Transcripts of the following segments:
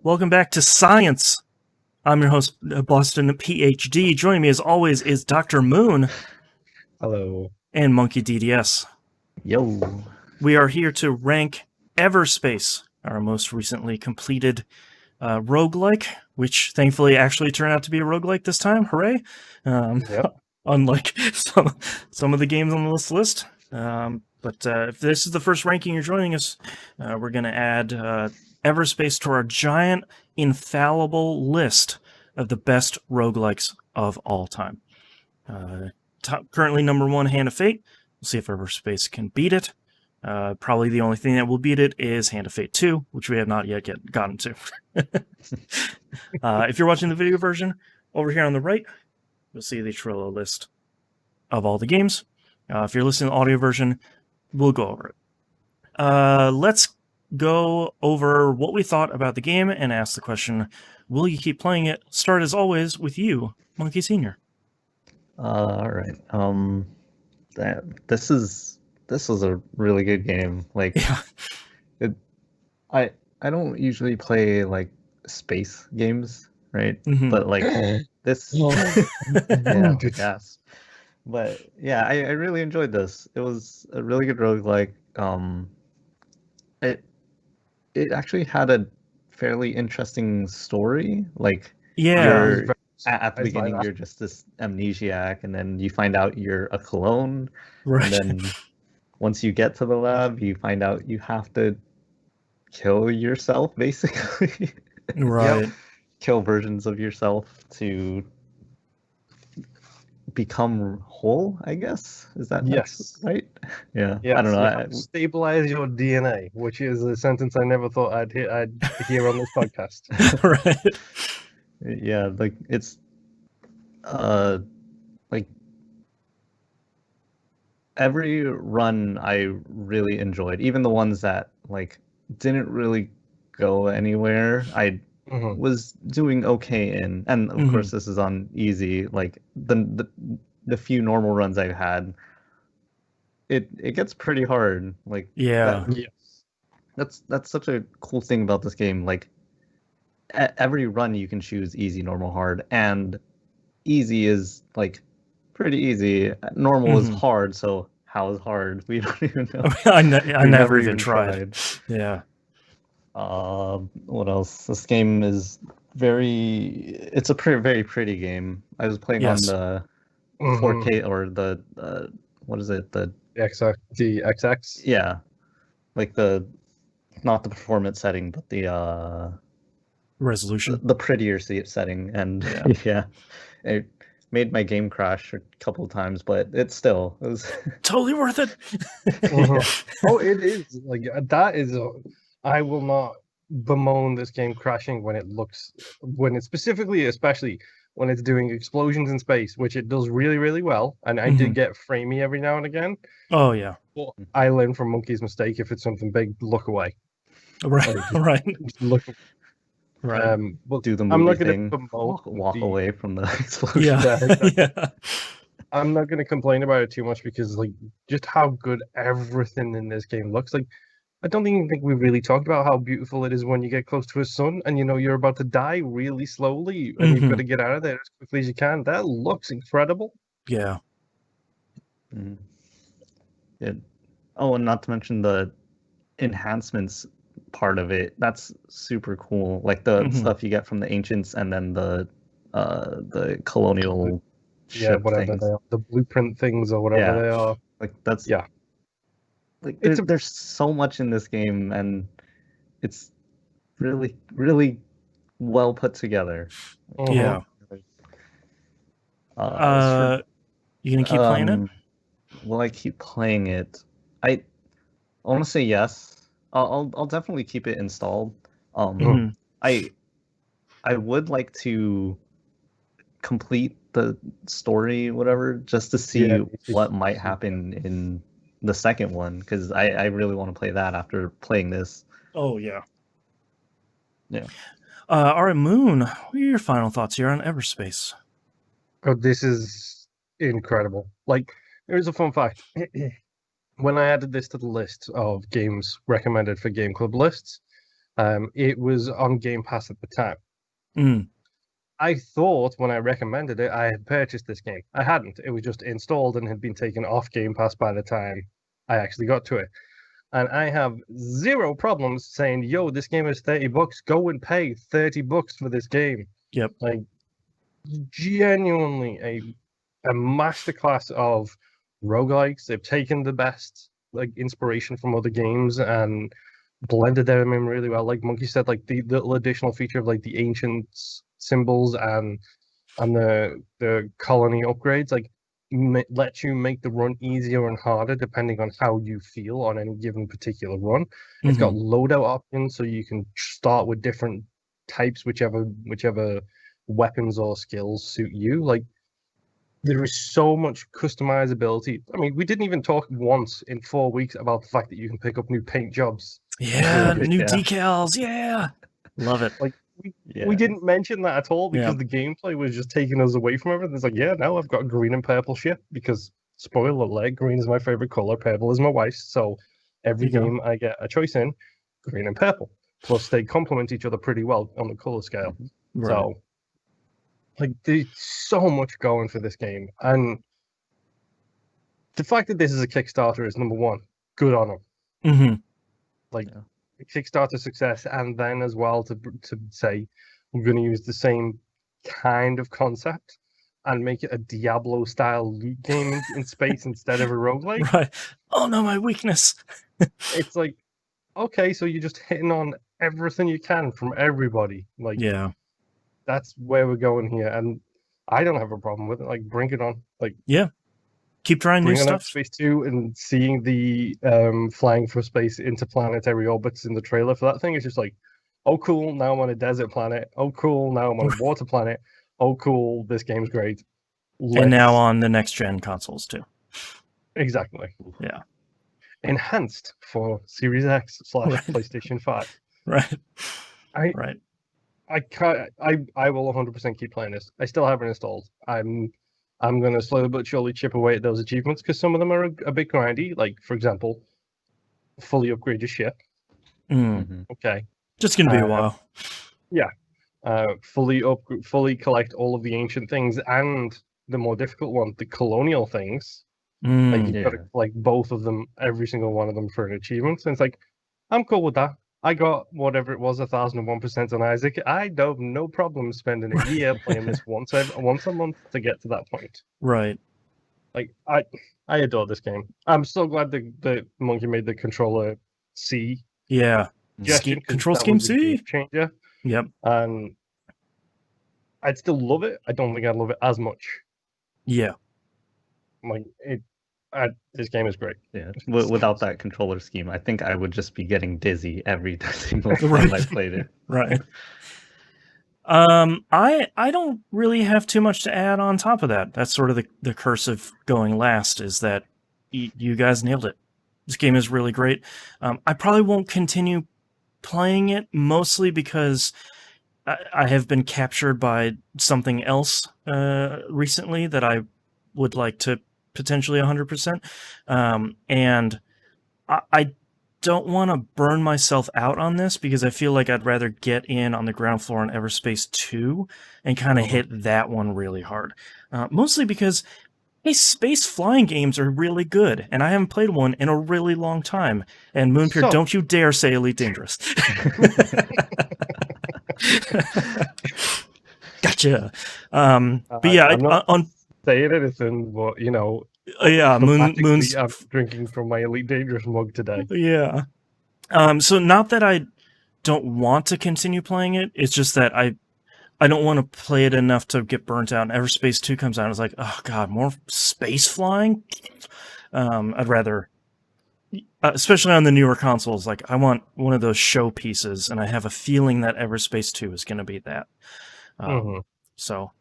Welcome back to Science. I'm your host, Boston PhD. Joining me as always is Dr. Moon. Hello. And Monkey DDS. Yo. We are here to rank Everspace, our most recently completed roguelike, which thankfully actually turned out to be a roguelike this time. Hooray! Yep. Unlike some of the games on this list. But if this is the first ranking you're joining us, we're going to add Everspace to our giant, infallible list of the best roguelikes of all time. Currently number one, Hand of Fate. We'll see if Everspace can beat it. Probably the only thing that will beat it is Hand of Fate 2, which we have not yet gotten to. If you're watching the video version, over here on the right, you'll see the Trello list of all the games. If you're listening to the audio version, we'll go over it. Let's go over what we thought about the game and ask the question, will you keep playing it? Start as always with you, Monkey Senior. All right. This was a really good game. Like, yeah. I don't usually play like space games, right? Mm-hmm. But like this, yeah, yes. But yeah, I really enjoyed this. It was a really good roguelike. It actually had a fairly interesting story. Like, yeah, at the beginning, you're just this amnesiac, and then you find out you're a clone. right. And then once you get to the lab, you find out you have to kill yourself, basically. Right. Yep. Kill versions of yourself to become whole, I guess. Is that right? Yeah. Yes, I don't know. Stabilize your DNA, which is a sentence I never thought I'd hear on this podcast. Right. Yeah, like it's like every run I really enjoyed, even the ones that like didn't really go anywhere. I was doing okay in, and of course this is on easy. Like the few normal runs I've had, it gets pretty hard. Like that's such a cool thing about this game. Like every run you can choose easy, normal, hard, and easy is like pretty easy. Normal is hard, so how is hard? We don't even know. I never even tried. Yeah. What else? This game is it's a very pretty game. I was playing on the 4K or the what is it? The XX? Yeah. Like not the performance setting, but the resolution. The prettier setting, and yeah. It made my game crash a couple of times, but it was totally worth it. Oh, it is. Like that is I will not bemoan this game crashing when it's specifically, especially when it's doing explosions in space, which it does really, really well. And I did get framey every now and again. Oh yeah. But I learn from Monkey's mistake. If it's something big, look away. Right. Right. Look. Right. But do the movie I'm not thing. Gonna walk away from the explosion. Yeah. I'm not going to complain about it too much because, like, just how good everything in this game looks. Like, I don't even think we really talked about how beautiful it is when you get close to a sun and you're about to die really slowly and you've got to get out of there as quickly as you can. That looks incredible. Yeah. Oh, and not to mention the enhancements part of it. That's super cool. Like the stuff you get from the ancients, and then the colonial whatever things. they are, the blueprint things or whatever they are. Like that's Like there's so much in this game, and it's really, really well put together. Yeah. You gonna keep playing it? Will I keep playing it? I want to say yes. I'll definitely keep it installed. I would like to complete the story, whatever, just to see what might happen in the second one, because I really want to play that after playing this. Oh yeah. Yeah. All right, Moon, what are your final thoughts here on Everspace? Oh, this is incredible. Like, here's a fun fact. When I added this to the list of games recommended for Game Club lists, It was on Game Pass at the time. Mm. I thought when I recommended it, I had purchased this game. I hadn't. It was just installed and had been taken off Game Pass by the time I actually got to it. And I have zero problems saying, yo, this game is $30. Go and pay $30 for this game. Yep. Like, genuinely a masterclass of roguelikes. They've taken the best like inspiration from other games and blended them in really well. Like Monkey said, like the little additional feature of like the ancient symbols and the colony upgrades, like let you make the run easier and harder depending on how you feel on any given particular run. It's got loadout options, so you can start with different types, whichever weapons or skills suit you. Like there is so much customizability. I mean, we didn't even talk once in 4 weeks about the fact that you can pick up new paint jobs. Yeah, new decals. Yeah, love it. Like we didn't mention that at all because the gameplay was just taking us away from everything. It's like, yeah, now I've got green and purple shit because spoiler alert, green is my favorite color, purple is my wife's. So every game I get a choice in, green and purple. Plus they complement each other pretty well on the color scale. Right. So like there's so much going for this game, and the fact that this is a Kickstarter is number one. Good on them. Like Kickstarter success, and then as well to say we're going to use the same kind of concept and make it a Diablo style loot game in space instead of a roguelike. Right. Oh no, my weakness. It's like, okay, so you're just hitting on everything you can from everybody. Like, yeah, that's where we're going here, and I don't have a problem with it. Like, bring it on. Like, yeah, keep trying new stuff. Everspace 2 and seeing the flying for space interplanetary orbits in the trailer for that thing is just like, oh cool, now I'm on a desert planet. Oh cool, now I'm on a water planet. Oh cool, this game's great. And now on the next gen consoles too. Exactly. Yeah. Enhanced for Series X / PlayStation 5. Right. I will 100% keep playing this. I still haven't installed. I'm going to slowly but surely chip away at those achievements because some of them are a bit grindy. Like, for example, fully upgrade your ship. Okay. Just going to be a while. Yeah. Fully collect all of the ancient things and the more difficult one, the colonial things. Like, you've got to collect both of them, every single one of them for an achievement. And it's like, I'm cool with that. I got whatever it was, 1001% on Isaac. I don't have no problem spending a year playing this once a month to get to that point. Right. Like I adore this game. I'm so glad that Monkey made the controller C. Yeah. Control scheme C changer. Yep. And I'd still love it. I don't think I'd love it as much. Yeah. Like this game is great. Yeah, without that controller scheme, I think I would just be getting dizzy every single time I played it. Right. I don't really have too much to add on top of that. That's sort of the curse of going last, is that you guys nailed it. This game is really great. I probably won't continue playing it, mostly because I have been captured by something else recently that I would like to potentially 100%. And I don't want to burn myself out on this because I feel like I'd rather get in on the ground floor in Everspace 2 and kind of hit that one really hard. Mostly because space flying games are really good, and I haven't played one in a really long time. And Moonpeer, don't you dare say Elite Dangerous. Gotcha. But yeah, I'm not saying anything, but you know, Moon's I'm drinking from my Elite Dangerous mug today. Yeah. So not that I don't want to continue playing it, it's just that I don't want to play it enough to get burnt out. And Everspace 2 comes out, it's like, oh god, more space flying? I'd rather, especially on the newer consoles, like I want one of those show pieces, and I have a feeling that Everspace 2 is going to be that. So,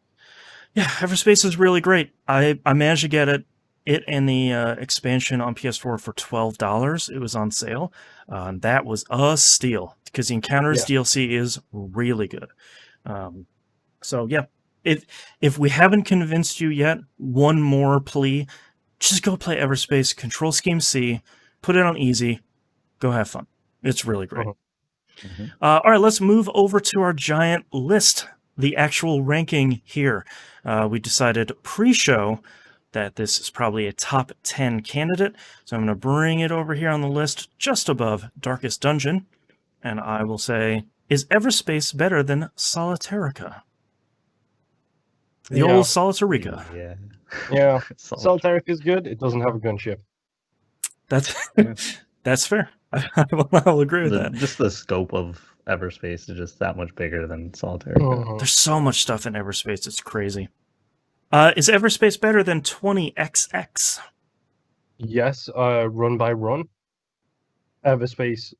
yeah, Everspace is really great. I managed to get it and the expansion on PS4 for $12. It was on sale. That was a steal, because the Encounters DLC is really good. So yeah, if we haven't convinced you yet, one more plea: just go play Everspace, Control Scheme C, put it on easy, go have fun. It's really great. Mhm. All right, let's move over to our giant list, the actual ranking here. We decided pre-show that this is probably a top 10 candidate, so I'm going to bring it over here on the list just above Darkest Dungeon, and I will say, is Everspace better than Solitarica? The old Solitarica. Yeah. Yeah. Solid. Solitaric is good. It doesn't have a gunship. That's Yeah. that's fair. I'll agree with that. Just the scope of Everspace is just that much bigger than Solitaire. Mhm. There's so much stuff in Everspace, it's crazy. Is Everspace better than 20XX? Yes, run by run. Everspace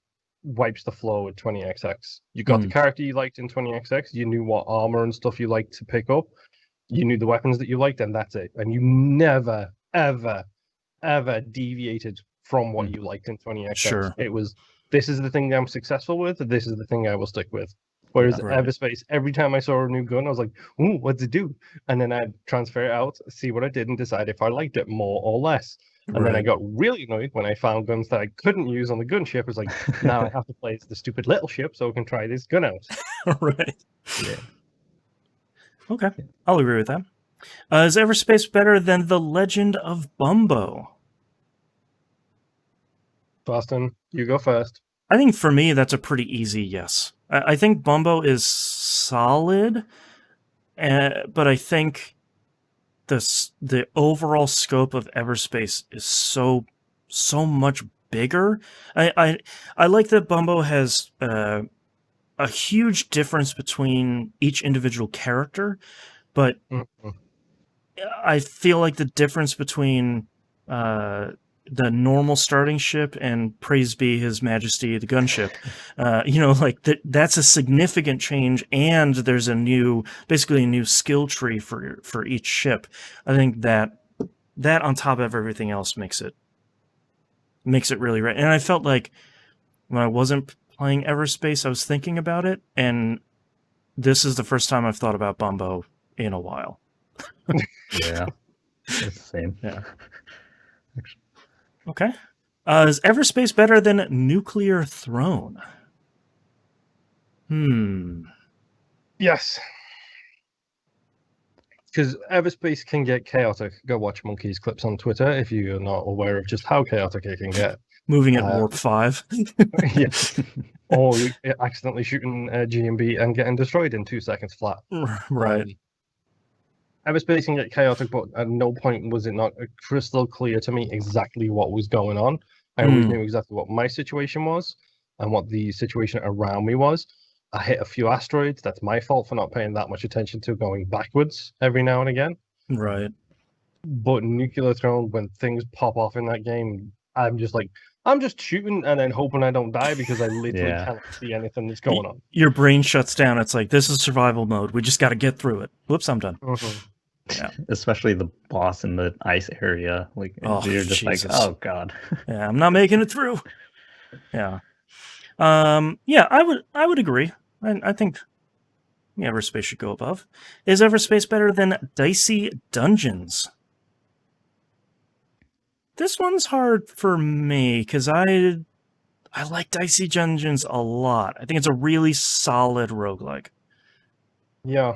wipes the floor with 20XX. You got the character you liked in 20XX. You knew what armor and stuff you liked to pick up. You knew the weapons that you liked, and that's it. And you never, ever, ever deviated from what you liked in 20XX. Sure. It was, this is the thing I'm successful with. This is the thing I will stick with. Whereas Right. Everspace, every time I saw a new gun, I was like, "Ooh, what's it do?" And then I'd transfer it out, see what I did, and decide if I liked it more or less. And then I Right. got really annoyed when I found guns that I couldn't use on the gunship. It was like, now I have to play as the stupid little ship so I can try this gun out. Right. Yeah. Okay, I'll agree with that. Is Everspace better than The Legend of Bumbo? Boston, you go first. I think for me, that's a pretty easy yes. I think Bumbo is solid, but I think the overall scope of Everspace is so much bigger. I like that Bumbo has a huge difference between each individual character, but Mhm. I feel like the difference between the normal starting ship and praise be His Majesty the gunship, like that's a significant change, and there's basically a new skill tree for each ship. I think that on top of everything else makes it really right. And I felt like when I wasn't playing Everspace, I was thinking about it, and this is the first time I've thought about Bumbo in a while. Yeah. It's the same. Yeah. Okay. Is Everspace better than Nuclear Throne? Yes. Because Everspace can get chaotic. Go watch Monkey's clips on Twitter if you're not aware of just how chaotic it can get. Moving at warp 5. Yeah. Or accidentally shooting a GMB and getting destroyed in 2 seconds flat. Right. Everspace can get chaotic, but at no point was it not crystal clear to me exactly what was going on. I always knew exactly what my situation was and what the situation around me was. I hit a few asteroids. That's my fault for not paying that much attention to going backwards every now and again. Right. But Nuclear Throne, when things pop off in that game, I'm just shooting and then hoping I don't die because I literally cannot see anything that's going on. Your brain shuts down. It's like, this is survival mode. We just got to get through it. Whoops, I'm done. Yeah. Especially the boss in the ice area. Like, you're just Jesus. like, oh, God. Yeah, I'm not making it through. Yeah. Yeah, I would agree. I think Everspace should go above. Is Everspace better than Dicey Dungeons? This one's hard for me because I like Dicey Dungeons a lot. I think it's a really solid roguelike. Yeah.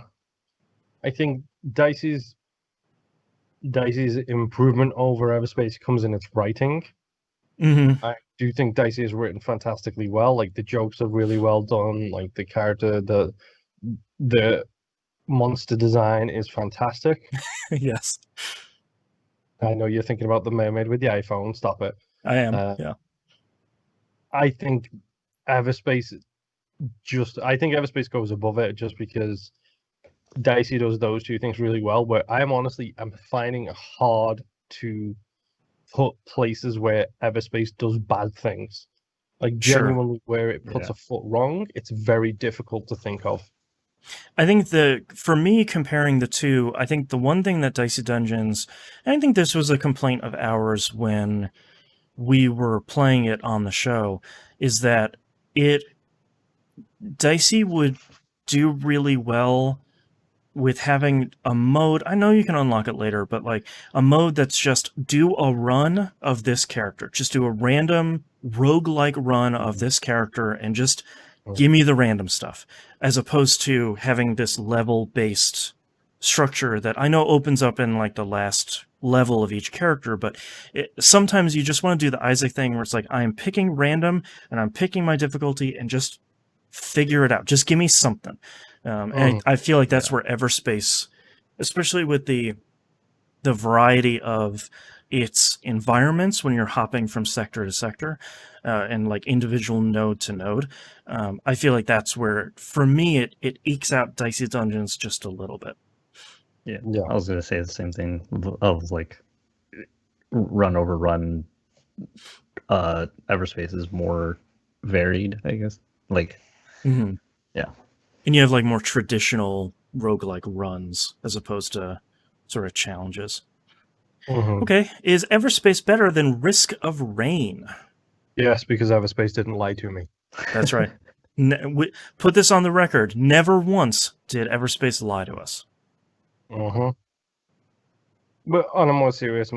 I think Dicey's improvement over Everspace comes in its writing. Mm-hmm. I do think Dicey is written fantastically well. Like, the jokes are really well done. Like, the character, the monster design is fantastic. Yes. I know you're thinking about the mermaid with the iPhone. Stop it. I am. Yeah. I think Everspace goes above it just because Dicey does those two things really well. Where I'm finding it hard to put places where Everspace does bad things. Like, genuinely, where it puts a foot wrong, it's very difficult to think of. I think for me, comparing the two, I think the one thing that Dicey Dungeons, and I think this was a complaint of ours when we were playing it on the show, is that Dicey would do really well with having a mode. I know you can unlock it later, but like a mode that's just do a run of this character. Just do a random roguelike run of this character and just Give me the random stuff, as opposed to having this level-based structure that I know opens up in like the last level of each character, but sometimes you just want to do the Isaac thing where it's like, I'm picking random and I'm picking my difficulty and just figure it out. Just give me something. And I feel like that's where Everspace, especially with the variety of its environments when you're hopping from sector to sector, and like individual node to node, I feel like that's where, for me, it ekes out Dicey Dungeons just a little bit. Yeah. I was gonna say the same thing of like run over run. Everspace is more varied, I guess. Like, yeah. And you have like more traditional roguelike runs as opposed to sort of challenges. Okay, is Everspace better than Risk of Rain? Yes, because Everspace didn't lie to me. That's right. Put this on the record. Never once did Everspace lie to us. But on a more serious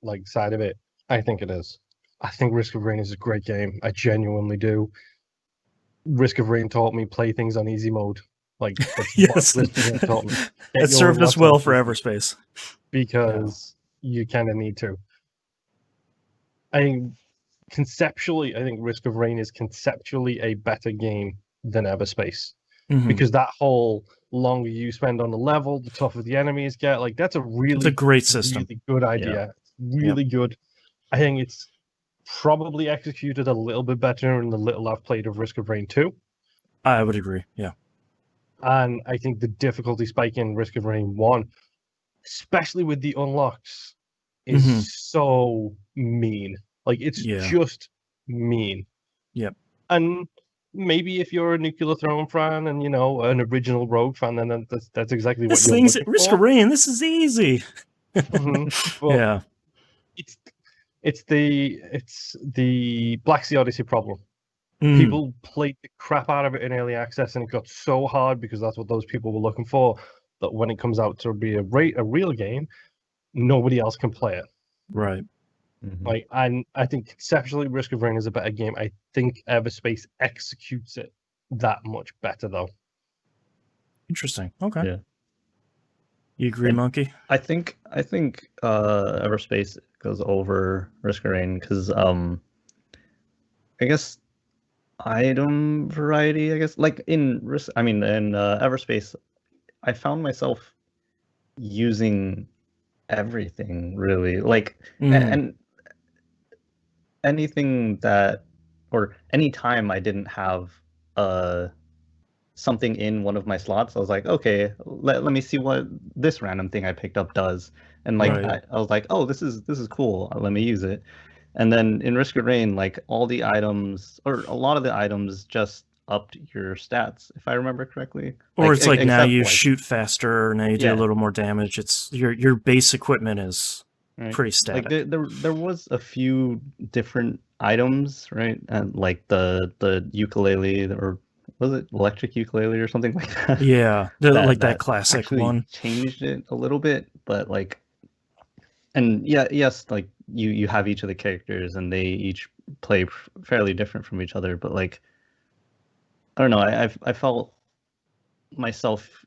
like side of it, I think it is. I think Risk of Rain is a great game. I genuinely do. Risk of Rain taught me play things on easy mode. Like that's yes, what Risk of Rain taught me. It served us well for Everspace because you kind of need to. I think conceptually, I think Risk of Rain is conceptually a better game than Everspace. Because that whole longer you spend on the level, the tougher the enemies get. Like that's a great system. Really good idea. Really good. I think it's probably executed a little bit better in the little I've played of Risk of Rain 2. I would agree. Yeah. And I think the difficulty spike in Risk of Rain 1, especially with the unlocks, is so mean. Like it's just mean. Yep. And maybe if you're a Nuclear Throne fan and an original Rogue fan, then that's exactly what you're looking for. Risk of Rain. This is easy. Yeah, it's the Black Sea Odyssey problem. People played the crap out of it in early access, and it got so hard because that's what those people were looking for. That when it comes out to be a real game, nobody else can play it. Right. Like, and I think conceptually, Risk of Rain is a better game. I think Everspace executes it that much better, though. Interesting. Okay. Yeah. You agree, Monkey? I think Everspace goes over Risk of Rain because I guess item variety. I guess like in Everspace, I found myself using everything really, like and anything that, or any time I didn't have something in one of my slots, I was like, okay, let me see what this random thing I picked up does, and like I was like, oh, this is cool, let me use it. And then in Risk of Rain, like all the items, or a lot of the items, just upped your stats, if I remember correctly. Or it's like now you shoot faster, now you do a little more damage. It's your base equipment is pretty static. Like there was a few different items, right? And like the ukulele, or was it electric ukulele or something like that? Yeah, that classic one. Changed it a little bit, but like, and yes, like you have each of the characters and they each play fairly different from each other, but like, I don't know, I felt myself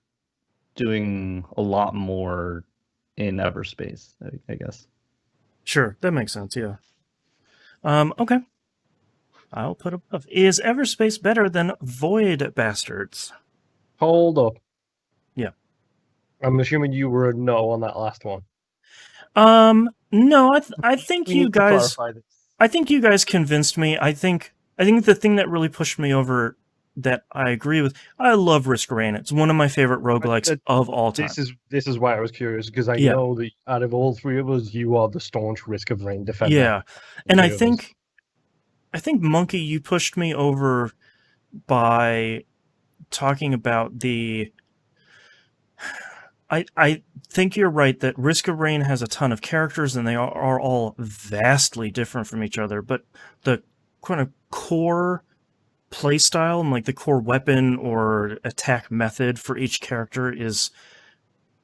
doing a lot more in Everspace, I guess. Sure, that makes sense, yeah. Okay. I'll put above. Is Everspace better than Void Bastards? Hold up. Yeah. I'm assuming you were a no on that last one. No, I think you guys... I think you guys convinced me. I think the thing that really pushed me over that I agree with, I love Risk of Rain. It's one of my favorite roguelikes of all time. This is why I was curious, because I know that out of all three of us, you are the staunch Risk of Rain defender. Yeah, and I think Monkey, you pushed me over by talking about the... I think you're right that Risk of Rain has a ton of characters and they are all vastly different from each other, but the kind of core playstyle and like the core weapon or attack method for each character is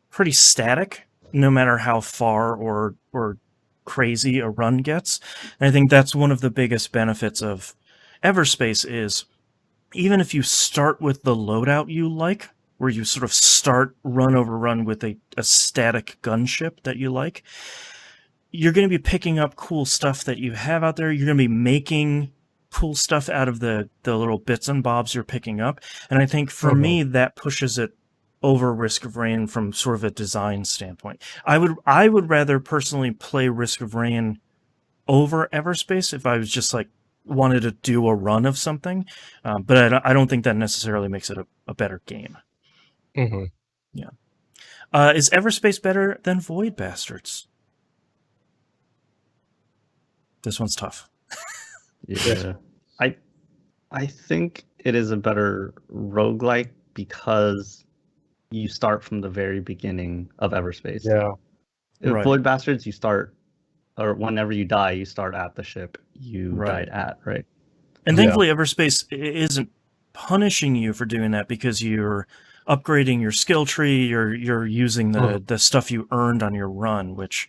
pretty static, no matter how far or crazy a run gets. And I think that's one of the biggest benefits of Everspace is even if you start with the loadout you like, where you sort of start run over run with a static gunship that you like, you're going to be picking up cool stuff that you have out there. You're going to be making cool stuff out of the little bits and bobs you're picking up. And I think for me, that pushes it over Risk of Rain from sort of a design standpoint. I would rather personally play Risk of Rain over Everspace if I was just like wanted to do a run of something. But I don't think that necessarily makes it a better game. Yeah. Is Everspace better than Void Bastards? This one's tough. Yeah. I think it is a better roguelike because you start from the very beginning of Everspace. Yeah. If Void Bastards, you start, or whenever you die, you start at the ship you died at, right? And thankfully, Everspace isn't punishing you for doing that because you're upgrading your skill tree, you're using the stuff you earned on your run, which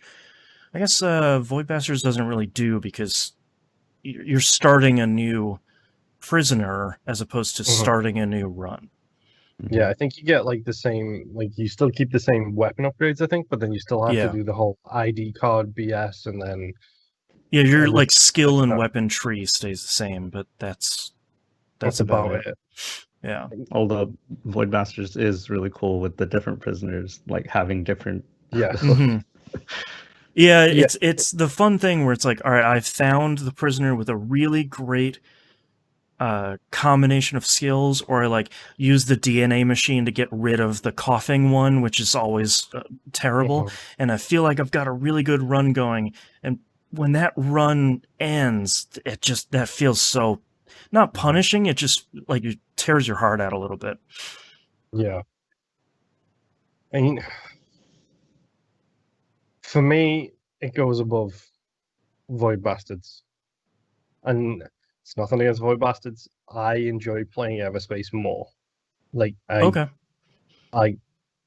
I guess Void Bastards doesn't really do because you're starting a new prisoner as opposed to starting a new run. Yeah, I think you get like the same, like you still keep the same weapon upgrades, I think, but then you still have to do the whole ID card BS, and then your like skill and weapon tree stays the same, but that's about it. Yeah. Although Void Bastards is really cool with the different prisoners, like having different. Yeah, it's the fun thing where it's like, all right, I've found the prisoner with a really great combination of skills, or I like use the DNA machine to get rid of the coughing one, which is always terrible, and I feel like I've got a really good run going, and when that run ends, that feels so not punishing, it just like it tears your heart out a little bit. Yeah. I mean, for me, it goes above Void Bastards. And it's nothing against Void Bastards. I enjoy playing Everspace more. Like, I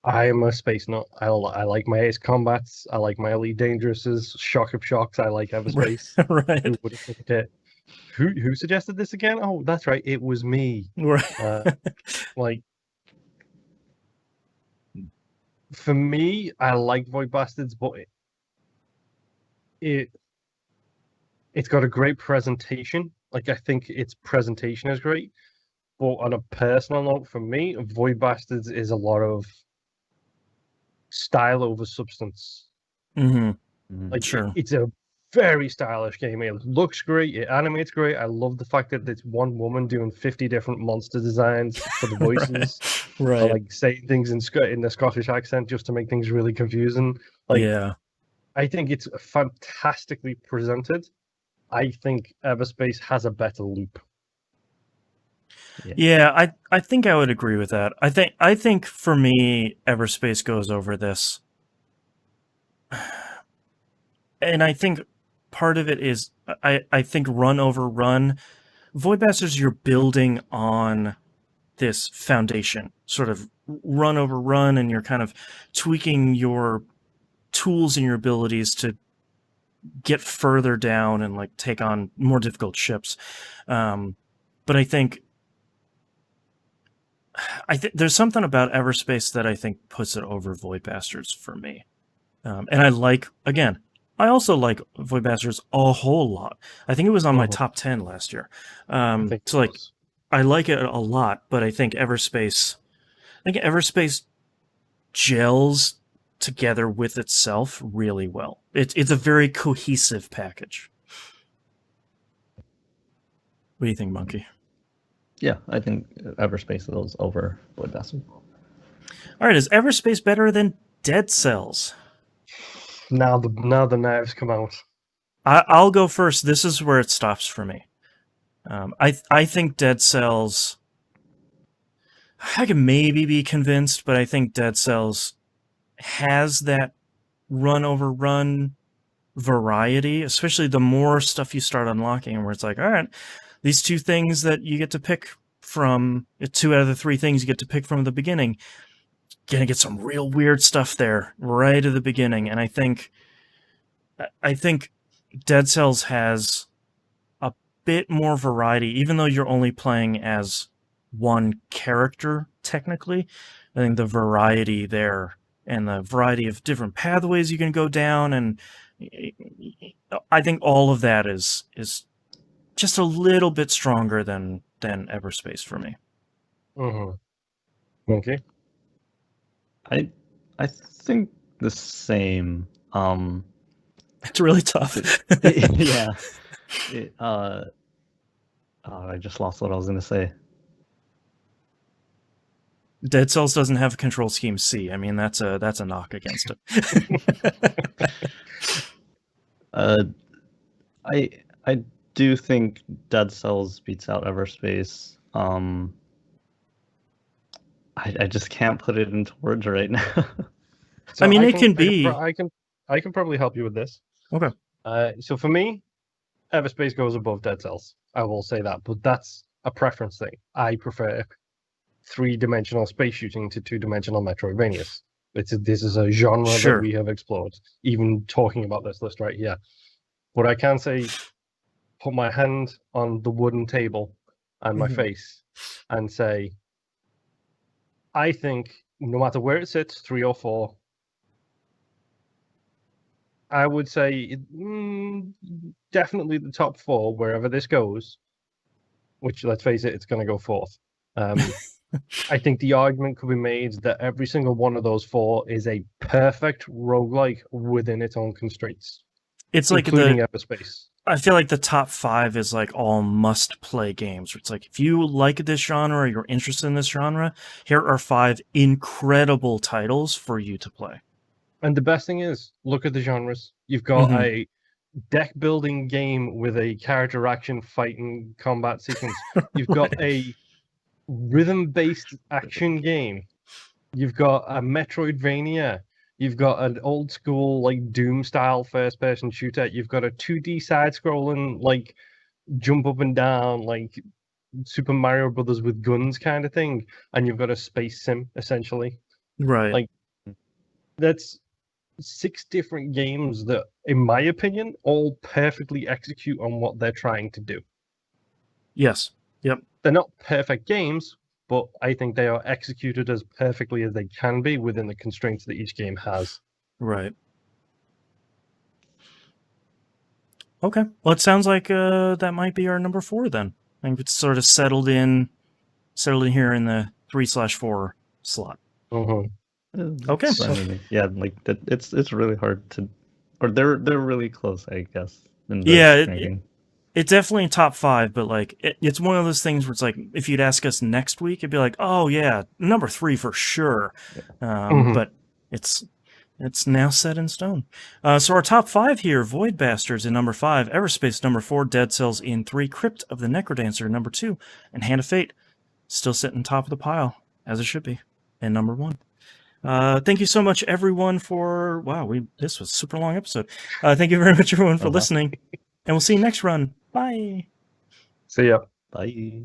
am a space nut. I like my ace combats. I like my elite dangerouses, shock of shocks. I like Everspace. Right. Who would have picked it? Who suggested this again? Oh, that's right. It was me. Right. Like, for me, I like Void Bastards, but it's got a great presentation. Like, I think its presentation is great. But on a personal note, for me, Void Bastards is a lot of style over substance. Like, sure. It's a very stylish game. It looks great. It animates great. I love the fact that it's one woman doing 50 different monster designs for the voices. Right. Or, like, saying things in the Scottish accent just to make things really confusing. Like, I think it's fantastically presented. I think Everspace has a better loop. Yeah, I think I would agree with that. I think for me, Everspace goes over this. And I think part of it is I think run over run. Void Bastards, you're building on this foundation, sort of run over run, and you're kind of tweaking your tools and your abilities to get further down and like take on more difficult ships. But I think there's something about Everspace that I think puts it over Void Bastards for me. And I also like Void Bastards a whole lot. I think it was on my top 10 last year. So like, I like it a lot, but I think Everspace gels together with itself really well. It's a very cohesive package. What do you think, Monkey? Yeah, I think Everspace goes over Void Bastards. All right, is Everspace better than Dead Cells? Now the knives come out. I'll go first. This is where it stops for me. I think Dead Cells. I can maybe be convinced, but I think Dead Cells has that run over run variety, especially the more stuff you start unlocking, where it's like, all right, these two things that you get to pick from, 2 out of the 3 things you get to pick from at the beginning, gonna get some real weird stuff there right at the beginning. And I think Dead Cells has a bit more variety, even though you're only playing as one character technically. I think the variety there and the variety of different pathways you can go down, and I think all of that is just a little bit stronger than Everspace for me. Okay. I think the same. It's really tough. Yeah. I just lost what I was gonna say. Dead Cells doesn't have Control Scheme C. I mean, that's a knock against it. I do think Dead Cells beats out Everspace. I just can't put it into words right now. So I mean, it can, can be. I can probably help you with this. Okay. So for me, Everspace goes above Dead Cells. I will say that, but that's a preference thing. I prefer 3-dimensional space shooting to 2-dimensional Metroidvanias. This is a genre Sure. that we have explored, even talking about this list right here. But I can say, put my hand on the wooden table and my face and say, I think no matter where it sits, 3 or 4, I would say definitely the top 4 wherever this goes, which, let's face it, it's going to go 4th. I think the argument could be made that every single one of those 4 is a perfect roguelike within its own constraints. It's like including Everspace. I feel like the top 5 is like all must-play games. It's like, if you like this genre, you're interested in this genre, here are 5 incredible titles for you to play. And the best thing is, look at the genres. You've got a deck-building game with a character action fighting combat sequence. You've got a rhythm-based action game. You've got a Metroidvania. You've got an old school like Doom style first person shooter. You've got a 2D side scrolling like jump up and down like Super Mario Brothers with guns kind of thing, and you've got a space sim essentially. Right. Like, that's 6 different games that, in my opinion, all perfectly execute on what they're trying to do. Yes. Yep. They're not perfect games, but I think they are executed as perfectly as they can be within the constraints that each game has. Right. Okay. Well, it sounds like that might be our number 4 then. I think it's sort of settled in here in the 3/4 slot. Okay. I mean, yeah, like it's really hard to, or they're really close, I guess. It's definitely top 5, but like it's one of those things where it's like, if you'd ask us next week, it'd be like, oh yeah, number 3 for sure. But it's now set in stone. So our top 5 here: Void Bastards in number 5, Everspace number 4, Dead Cells in 3, Crypt of the Necrodancer number 2, and Hand of Fate still sitting top of the pile, as it should be, and number 1. Thank you so much, everyone, for this was a super long episode. Thank you very much, everyone, for listening, and we'll see you next run. Bye. See ya. Bye.